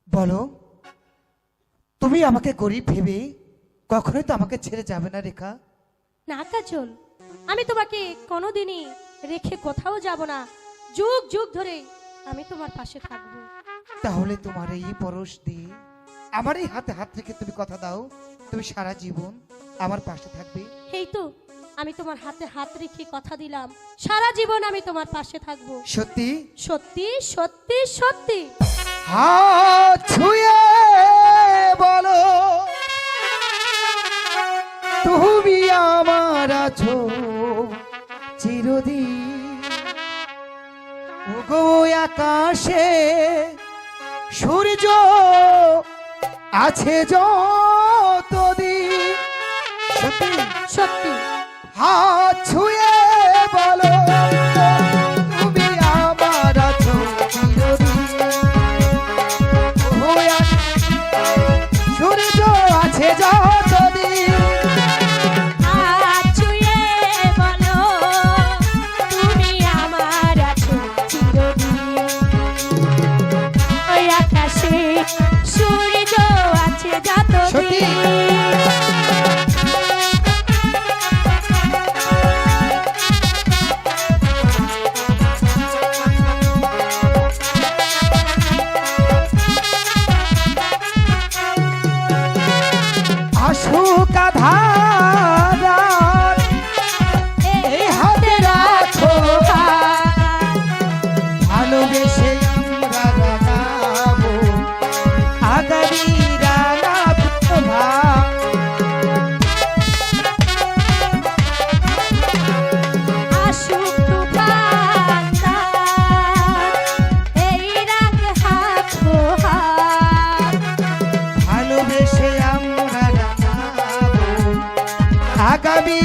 বলো, তুমি আমাকে গরিব ভেবে কখনোই তো আমাকে ছেড়ে যাবে না রেখা? না কাজল, আমি তোমাকে কোনোদিনই রেখে কোথাও যাব না। যুগ যুগ ধরে আমি তোমার পাশে থাকবো। তাহলে তোমার এই পরশ দিয়ে আমার এই হাতে হাত রেখে তুমি কথা দাও, তুমি সারা জীবন আমার পাশে থাকবে। এই তো আমি তোমার হাতে হাত রেখে কথা দিলাম, সারা জীবন আমি তোমার পাশে থাকবো। সত্যি? সত্যি সত্যি সত্যি। হাত ছুঁয়ে বলো, তুমি আমার আছো চিরদিন। ওগো আকাশে সূর্য আছে যতদিন। সত্যি সত্যি। হাত ছুঁয়ে বলো, তুমি আমার আছো চিরদিন। ও সূর্য আছে যতদিন। হাত ছুঁয়ে বলো, তুমি আমার আছো চিরদিন। ওই আকাশে সূর্য আছে সত্যি? যতদিন। আসুক আধার এই হাতে রাখো, ভালোবেসে আমরা রাগাবো আগামী রাঙা প্রভা। আসুক তুফানদার, এই রাগ হাতো হাত। ভালোবেসে আমরা রাগাবো আগামী